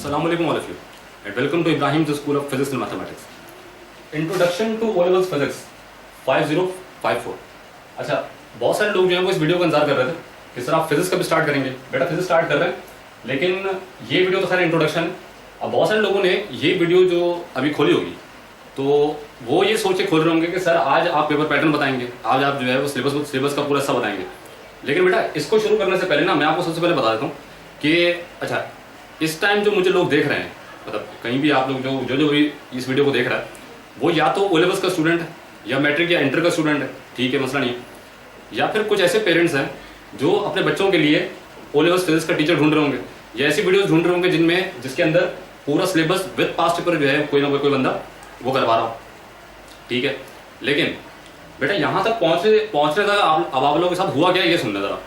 Assalamu alaikum all of you and welcome to Ibrahim's School of Physics and Mathematics. Introduction to O-Levels Physics 5054. अच्छा, बहुत सारे लोग जो हैं वो इस वीडियो का इंतजार कर रहे थे कि सर आप फिजिक्स कब स्टार्ट करेंगे। बेटा फिजिक्स स्टार्ट कर रहे हैं, लेकिन ये वीडियो तो खैर इंट्रोडक्शन है। अब बहुत सारे लोगों ने ये वीडियो जो अभी खोली होगी तो वो ये सोच के खोल रहे होंगे कि सर आज आप पेपर पैटर्न बताएंगे, आज आप जो है वो सिलेबस का पूरा हिस्सा बताएंगे। लेकिन बेटा इसको शुरू करने से पहले ना मैं आपको सबसे पहले बता देता हूँ कि अच्छा इस टाइम जो मुझे लोग देख रहे हैं, मतलब कहीं भी आप लोग जो भी इस वीडियो को देख रहा है वो या तो ओ लेवल्स का स्टूडेंट है या मैट्रिक या इंटर का स्टूडेंट है, ठीक है, मसला नहीं है। या फिर कुछ ऐसे पेरेंट्स हैं जो अपने बच्चों के लिए ओ लेवल्स फिजिक्स का टीचर ढूंढ रहे होंगे या ऐसी वीडियोस ढूंढ रहे होंगे जिसके अंदर पूरा सिलेबस विद पास्ट पेपर जो है कोई ना कोई बंदा वो करवा रहा हो, ठीक है। लेकिन बेटा यहाँ तक पहुँचने तक अब आप लोगों के साथ हुआ क्या ये सुनना ज़रा।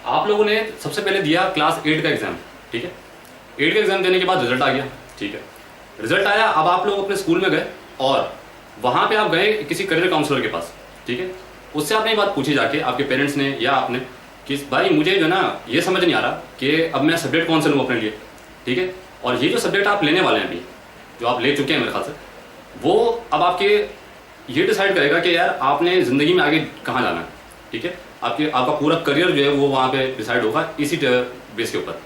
आप लोगों ने सबसे पहले दिया क्लास 8 का एग्जाम, ठीक है। 8 का एग्जाम देने के बाद रिजल्ट आ गया, ठीक है। रिजल्ट आया, अब आप लोग अपने स्कूल में गए और वहाँ पे आप गए किसी करियर काउंसलर के पास, ठीक है। उससे आपने ये बात पूछी जाके आपके पेरेंट्स ने या आपने कि भाई मुझे जो ना ये समझ नहीं आ रहा कि अब मैं सब्जेक्ट कौन से लूँ अपने लिए, ठीक है। और ये जो सब्जेक्ट आप लेने वाले हैं अभी, जो आप ले चुके हैं मेरे ख्याल से, वो अब आपके ये डिसाइड करेगा कि यार आपने ज़िंदगी में आगे कहाँ जाना है, ठीक है। आपका पूरा करियर जो है वो वहाँ पे डिसाइड होगा इसी बेस के ऊपर।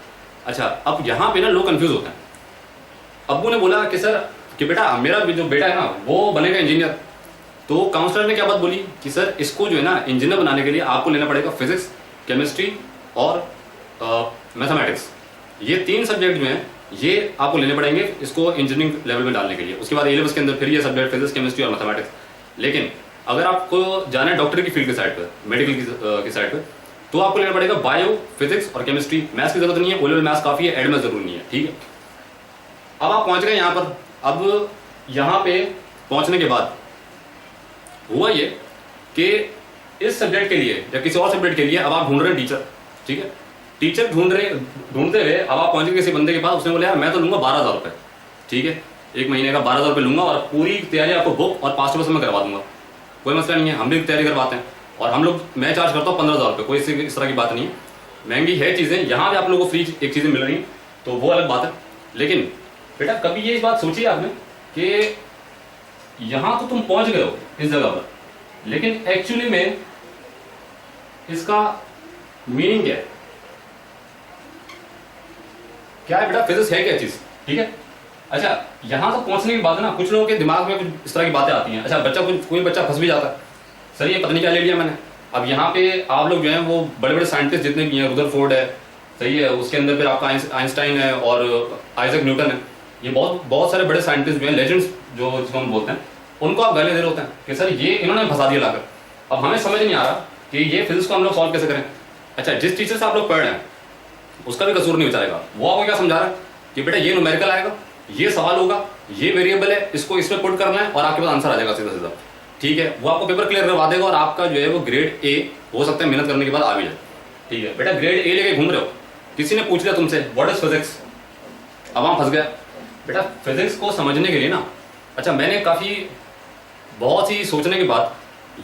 अच्छा, अब यहाँ पे ना लोग कंफ्यूज होते हैं। अब्बू ने बोला कि सर कि बेटा मेरा जो बेटा है ना वो बनेगा इंजीनियर। तो काउंसलर ने क्या बात बोली कि सर इसको जो है ना इंजीनियर बनाने के लिए आपको लेना पड़ेगा फिजिक्स, केमिस्ट्री और मैथमेटिक्स। ये 3 सब्जेक्ट जो हैं ये आपको लेने पड़ेंगे इसको इंजीनियरिंग लेवल में डालने के लिए। उसके बाद ए लेवल्स के अंदर फिर ये सब्जेक्ट फिजिक्स, केमिस्ट्री और मैथमेटिक्स। लेकिन अगर आपको जाना है डॉक्टर की फील्ड के साइड पर, मेडिकल की साइड पर, तो आपको लेना पड़ेगा बायो, फिजिक्स और केमिस्ट्री। मैथ्स की जरूरत नहीं है, ओ लेवल मैथ्स काफ़ी है, एड मैथ्स जरूरी नहीं है, ठीक है। अब आप पहुंच गए यहाँ पर। अब यहाँ पे पहुंचने के बाद हुआ ये कि इस सब्जेक्ट के लिए या किसी और सब्जेक्ट के लिए अब आप ढूंढ रहे हैं टीचर, ठीक है। टीचर ढूंढते हुए अब आप पहुंचे किसी बंदे के पास। उसने बोला यार मैं तो लूंगा 12,000 रुपये, ठीक है, 1 महीने का 12,000 रुपये लूंगा और पूरी तैयारी आपको बुक और पास्ट पेपर में करवा दूंगा, कोई मसला नहीं है, हम भी तैयारी करवाते हैं। और हम लोग मैं चार्ज करता हूँ 15,000 रुपये, कोई इस तरह की बात नहीं है। महंगी है चीज़ें, यहाँ भी आप लोगों को फ्री एक चीज़ें मिल रही हैं तो वो अलग बात है। लेकिन बेटा कभी ये बात सोची आपने कि यहाँ तो तुम पहुँच गए हो इस जगह पर, लेकिन एक्चुअली में इसका मीनिंग क्या है? क्या है बेटा फिजिक्स है क्या चीज़, ठीक है। अच्छा, यहाँ तक पहुँचने के बाद ना कुछ लोगों के दिमाग में कुछ इस तरह की बातें आती हैं। अच्छा, कोई बच्चा फंस भी जाता है, सर ये पता नहीं क्या ले लिया मैंने। अब यहाँ पे आप लोग जो हैं वो बड़े बड़े साइंटिस्ट जितने भी हैं, रुदरफोर्ड है, सही है, उसके अंदर फिर आपका आइंस्टाइन है और आइजैक न्यूटन है, ये बहुत सारे बड़े साइंटिस्ट जो हैं, लेजेंड्स जिसको हम बोलते हैं, उनको आप गाली दे रहे होते हैं कि सर ये इन्होंने फंसा दिया लाकर। अब हमें समझ नहीं आ रहा कि ये फिजिक्स को हम लोग सॉल्व कैसे करें। अच्छा, जिस टीचर से आप लोग पढ़ रहे हैं उसका भी कसूर नहीं बेचारेगा, वो आपको क्या समझा रहा है कि बेटा ये न्यूमेरिकल आएगा, ये सवाल होगा, ये वेरिएबल है, इसको इसमें पुट करना है और आपके पास आंसर आ जाएगा सीधा सीधा, ठीक है। वो आपको पेपर क्लियर करवा देगा और आपका जो है वो ग्रेड ए हो सकता है मेहनत करने के बाद आ भी जाए, ठीक है। बेटा ग्रेड ए लेके घूम रहे हो, किसी ने पूछ लिया तुमसे व्हाट इज फिजिक्स, अब वहाँ फंस गया। बेटा फिजिक्स को समझने के लिए ना, अच्छा मैंने बहुत ही सोचने के बाद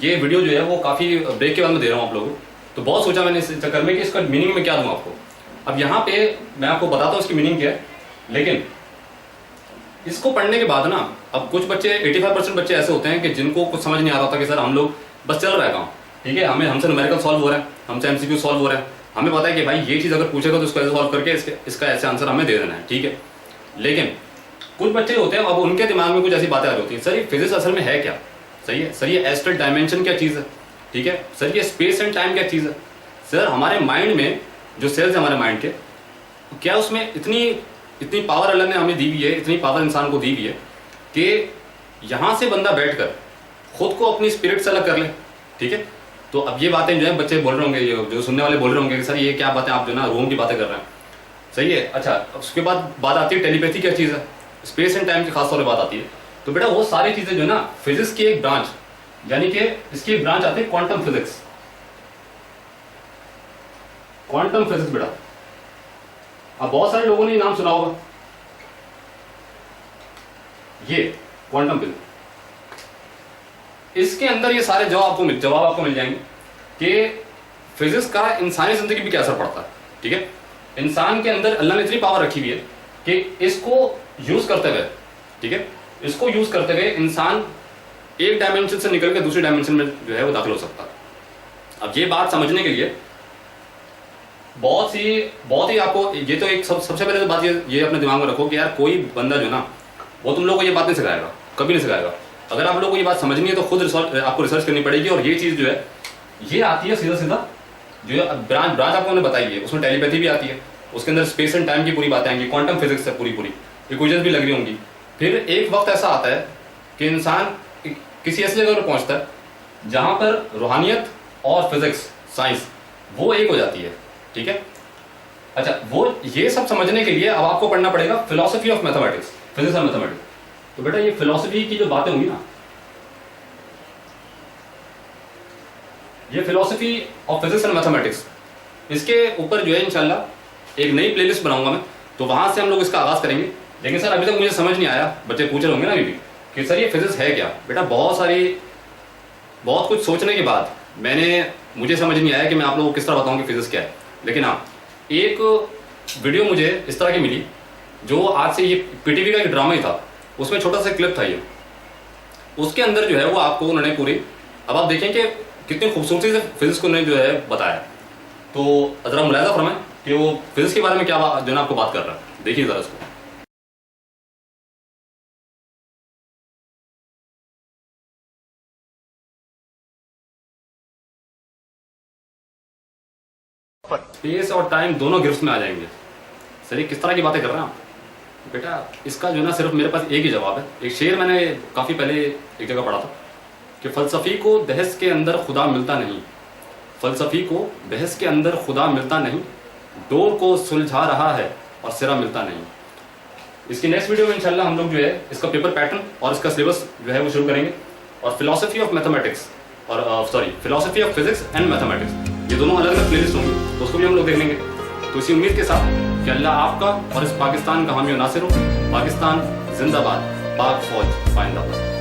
ये वीडियो जो है वो काफ़ी ब्रेक के बाद में दे रहा हूँ आप लोगों को, तो बहुत सोचा मैंने इस चक्कर में कि इसका मीनिंग में क्या दूँ आपको। अब यहाँ पे मैं आपको बताता हूँ इसकी मीनिंग क्या है, लेकिन इसको पढ़ने के बाद ना अब कुछ बच्चे 85% बच्चे ऐसे होते हैं कि जिनको कुछ समझ नहीं आ रहा था कि सर हम लोग बस चल रहा है काम, ठीक है, हमसे न्यूमेरिकल सॉल्व हो रहा है, हमसे MCQ सॉल्व हो रहा है, हमें पता है कि भाई ये चीज़ अगर पूछेगा तो इसको ऐसे सॉल्व करके इसका ऐसे आंसर हमें दे देना है, ठीक है। लेकिन कुछ बच्चे होते हैं अब उनके दिमाग में कुछ ऐसी बातें आ रही होती हैं, सर ये फिजिक्स असल में है क्या, सही है, सर ये एस्ट्रल डायमेंशन क्या चीज़ है, ठीक है, सर ये स्पेस एंड टाइम क्या चीज़ है, सर हमारे माइंड में जो सेल्स है हमारे माइंड के, क्या उसमें इतनी पावर अल्लाह ने हमें दी हुई है, इतनी पावर इंसान को दी हुई है कि यहाँ से बंदा बैठकर खुद को अपनी स्पिरिट से अलग कर ले, ठीक है। तो अब ये बातें जो है बच्चे बोल रहे होंगे, ये जो सुनने वाले बोल रहे होंगे कि सर ये क्या बातें आप जो ना रूम की बातें कर रहे हैं, सही है। अच्छा, उसके बाद बात आती है टेलीपैथी क्या चीज़ है, स्पेस एंड टाइम की खास तौर पर बात आती है। तो बेटा वो सारी चीज़ें जो है ना फिजिक्स की एक ब्रांच, यानी कि इसकी एक ब्रांच आती है क्वांटम फिजिक्स। क्वांटम फिजिक्स बेटा अब बहुत सारे लोगों ने ये नाम सुना होगा, ये क्वांटम फिजिक्स, इसके अंदर ये सारे जवाब आपको मिल जाएंगे कि फिजिक्स का इंसानी जिंदगी पे क्या असर पड़ता है, ठीक है। इंसान के अंदर अल्लाह ने इतनी पावर रखी हुई है कि इसको यूज करते हुए, ठीक है, इसको यूज करते हुए इंसान एक डायमेंशन से निकल के दूसरी डायमेंशन में जो है वो दाखिल हो सकता है। अब ये बात समझने के लिए बहुत ही आपको ये तो एक सबसे पहले तो बात ये अपने दिमाग में रखो कि यार कोई बंदा जो ना वो तुम लोग को ये बात नहीं सिखाएगा, कभी नहीं सिखाएगा। अगर आप लोग को ये बात समझनी है तो खुद आपको रिसर्च करनी पड़ेगी। और ये चीज़ जो है ये आती है सीधा सीधा जो ब्रांच आपको मैंने बताई है, उसमें टेलीपैथी भी आती है, उसके अंदर स्पेस एंड टाइम की पूरी बातें आएंगी, क्वांटम फिजिक्स है, पूरी इक्वेशंस भी लग रही होंगी। फिर एक वक्त ऐसा आता है कि इंसान किसी ऐसी जगह पर पहुंचता है जहां पर रूहानियत और फिजिक्स साइंस वो एक हो जाती है, ठीक है। अच्छा, वो ये सब समझने के लिए अब आपको पढ़ना पड़ेगा philosophy of mathematics, physics and mathematics. तो बेटा ये फिलोसफी की जो बातें होंगी ना, ये philosophy of physics and mathematics, इसके ऊपर जो है इंशाल्लाह एक नई प्लेलिस्ट बनाऊंगा मैं, तो वहां से हम लोग इसका आगाज करेंगे। लेकिन सर अभी तक मुझे समझ नहीं आया, बच्चे पूछ रहे होंगे ना अभी भी कि सर ये फिजिक्स है क्या। बेटा बहुत कुछ सोचने के बाद मुझे समझ नहीं आया कि मैं आप लोगों को किस तरह बताऊं कि फिजिक्स क्या है। लेकिन हाँ, एक वीडियो मुझे इस तरह की मिली जो आज से ये पीटीवी का एक ड्रामा ही था, उसमें छोटा सा क्लिप था ये, उसके अंदर जो है वो आपको उन्होंने पूरी, अब आप देखें कि कितनी खूबसूरती से फिजिक्स को उन्होंने जो है बताया। तो ज़रा मुलाहिजा फरमाएं कि वो फिजिक्स के बारे में क्या जो है ना आपको बात कर रहा है, देखिए ज़रा इसको। स्पेस और टाइम दोनों गिरफ्त में आ जाएंगे। सर ये किस तरह की बातें कर रहे हैं आप। बेटा इसका जो है ना सिर्फ मेरे पास एक ही जवाब है। एक शेर मैंने काफ़ी पहले एक जगह पढ़ा था कि फ़लसफ़ी को बहस के अंदर खुदा मिलता नहीं, फ़लसफ़ी को बहस के अंदर खुदा मिलता नहीं, डोर को सुलझा रहा है और सिरा मिलता नहीं। इसकी नेक्स्ट वीडियो में इंशाल्लाह हम लोग जो है इसका पेपर पैटर्न और इसका सिलेबस जो है वो शुरू करेंगे, और फिलोसफी ऑफ मैथमेटिक्स और philosophy of physics and mathematics, ये दोनों अलग अलग प्लेलिस्ट होंगी, तो उसको भी हम लोग देख लेंगे। तो इसी उम्मीद के साथ कि अल्लाह आपका और इस पाकिस्तान का हामी नासिर हो। पाकिस्तान जिंदाबाद, पाक फौज पाइंदाबाद।